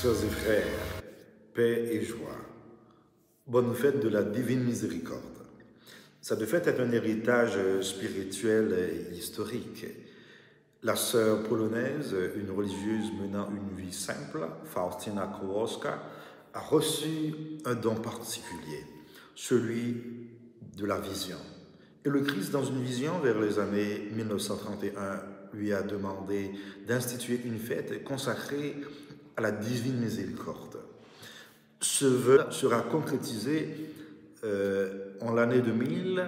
Sœurs et frères, paix et joie, bonne fête de la divine miséricorde. Cette fête est un héritage spirituel et historique. La sœur polonaise, une religieuse menant une vie simple, Faustina Kowalska, a reçu un don particulier, celui de la vision. Et le Christ, dans une vision vers les années 1931, lui a demandé d'instituer une fête consacrée à la divine miséricorde. Ce vœu sera concrétisé en l'année 2000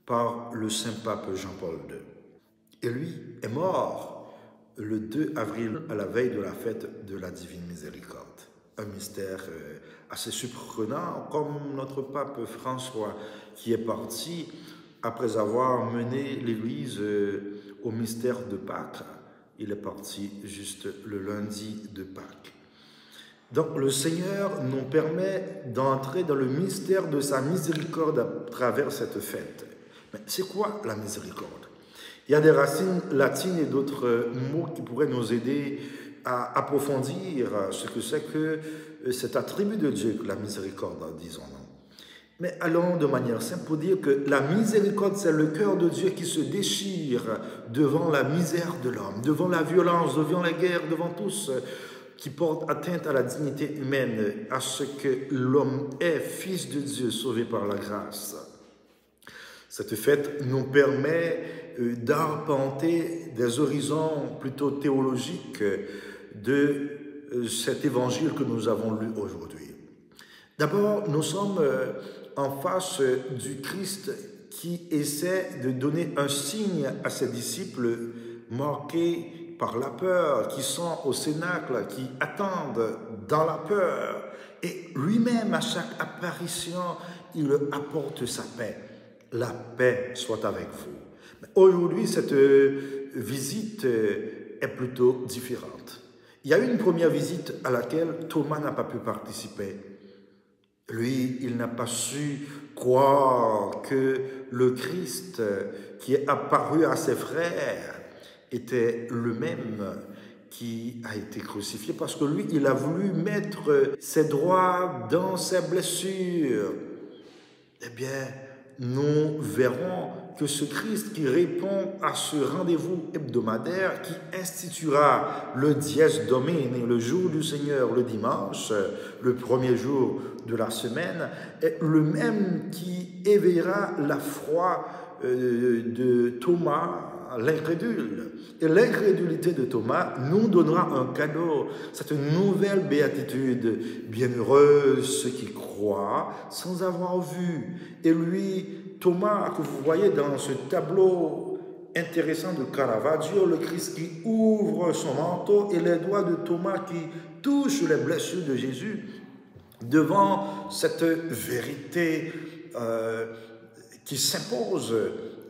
par le Saint-Pape Jean-Paul II. Et lui est mort le 2 avril à la veille de la fête de la divine miséricorde. Un mystère assez surprenant, comme notre pape François qui est parti après avoir mené l'Église au mystère de Pâques. Il est parti juste le lundi de Pâques. Donc le Seigneur nous permet d'entrer dans le mystère de sa miséricorde à travers cette fête. Mais c'est quoi la miséricorde? Il y a des racines latines et d'autres mots qui pourraient nous aider à approfondir ce que c'est que cet attribut de Dieu, la miséricorde, disons-nous. Mais allons de manière simple pour dire que la miséricorde, c'est le cœur de Dieu qui se déchire devant la misère de l'homme, devant la violence, devant la guerre, devant tout ce qui porte atteinte à la dignité humaine, à ce que l'homme est, fils de Dieu, sauvé par la grâce. Cette fête nous permet d'arpenter des horizons plutôt théologiques de cet évangile que nous avons lu aujourd'hui. D'abord, nous sommes en face du Christ qui essaie de donner un signe à ses disciples marqués par la peur, qui sont au cénacle, qui attendent dans la peur. Et lui-même, à chaque apparition, il apporte sa paix. La paix soit avec vous. Aujourd'hui, cette visite est plutôt différente. Il y a eu une première visite à laquelle Thomas n'a pas pu participer. Lui, il n'a pas su croire que le Christ qui est apparu à ses frères était le même qui a été crucifié parce que lui, il a voulu mettre ses droits dans ses blessures. Eh bien, nous verrons que ce Christ qui répond à ce rendez-vous hebdomadaire, qui instituera le dies domini, le jour du Seigneur, le dimanche, le premier jour de la semaine, est le même qui éveillera la foi de Thomas, l'incrédule. Et l'incrédulité de Thomas nous donnera un cadeau, cette nouvelle béatitude. Bienheureux ceux qui croient sans avoir vu. Et lui, Thomas, que vous voyez dans ce tableau intéressant de Caravaggio, le Christ qui ouvre son manteau et les doigts de Thomas qui touchent les blessures de Jésus, devant cette vérité qui s'impose,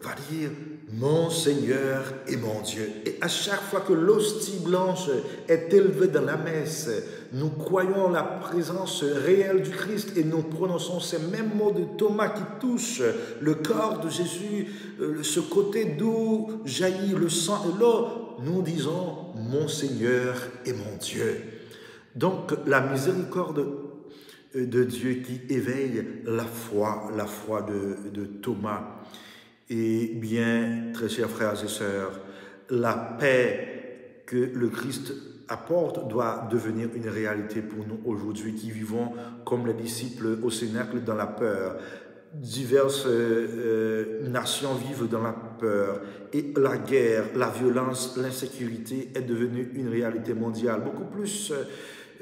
va dire mon Seigneur et mon Dieu. Et à chaque fois que l'hostie blanche est élevée dans la messe, nous croyons la présence réelle du Christ et nous prononçons ces mêmes mots de Thomas qui touchent le corps de Jésus, ce côté d'où jaillit le sang et l'eau. Nous disons mon Seigneur et mon Dieu. Donc la miséricorde de Dieu qui éveille la foi de Thomas. Et bien, très chers frères et sœurs, la paix que le Christ apporte doit devenir une réalité pour nous aujourd'hui qui vivons comme les disciples au cénacle dans la peur. Diverses nations vivent dans la peur et la guerre, la violence, l'insécurité est devenue une réalité mondiale. Beaucoup plus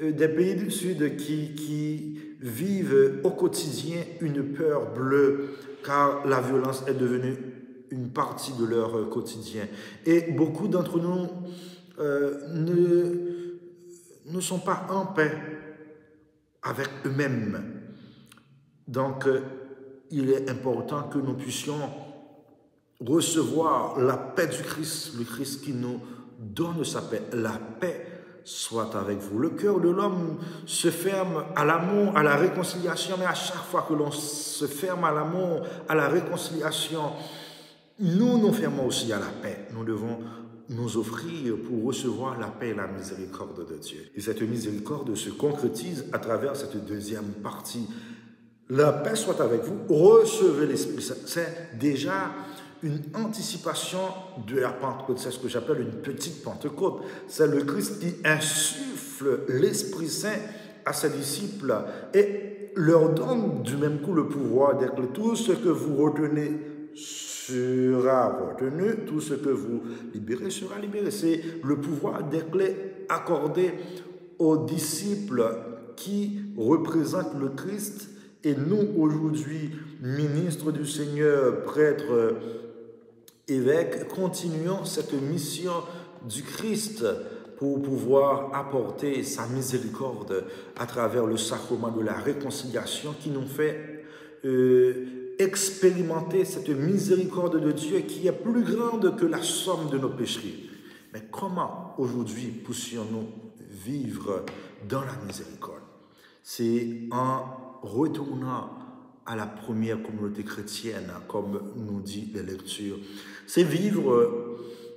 des pays du Sud qui vivent au quotidien une peur bleue car la violence est devenue une partie de leur quotidien. Et beaucoup d'entre nous ne sont pas en paix avec eux-mêmes. Donc, il est important que nous puissions recevoir la paix du Christ, le Christ qui nous donne sa paix. La paix soit avec vous. Le cœur de l'homme se ferme à l'amour, à la réconciliation, mais à chaque fois que l'on se ferme à l'amour, à la réconciliation, nous nous fermons aussi à la paix. Nous devons nous offrir pour recevoir la paix et la miséricorde de Dieu. Et cette miséricorde se concrétise à travers cette deuxième partie. La paix soit avec vous, recevez l'Esprit Saint. C'est déjà une anticipation de la Pentecôte. C'est ce que j'appelle une petite Pentecôte. C'est le Christ qui insuffle l'Esprit Saint à ses disciples et leur donne du même coup le pouvoir d'être tout ce que vous retenez sera retenu, tout ce que vous libérez sera libéré. C'est le pouvoir des clés accordé aux disciples qui représentent le Christ et nous aujourd'hui, ministres du Seigneur, prêtres, évêques, continuons cette mission du Christ pour pouvoir apporter sa miséricorde à travers le sacrement de la réconciliation qui nous fait expérimenter cette miséricorde de Dieu qui est plus grande que la somme de nos pécheries. Mais comment aujourd'hui puissions-nous vivre dans la miséricorde? C'est en retournant à la première communauté chrétienne, comme nous dit les lectures. C'est vivre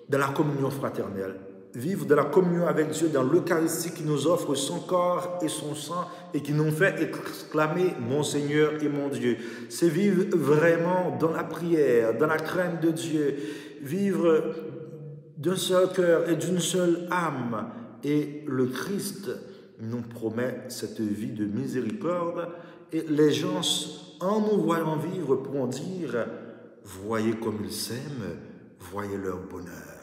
dans la communion fraternelle, vivre dans la communion avec Dieu, dans l'Eucharistie qui nous offre son corps et son sang et qui nous fait exclamer « Mon Seigneur et mon Dieu ». C'est vivre vraiment dans la prière, dans la crainte de Dieu, vivre d'un seul cœur et d'une seule âme. Et le Christ nous promet cette vie de miséricorde et les gens, en nous voyant vivre, pourront dire « Voyez comme ils s'aiment, voyez leur bonheur ».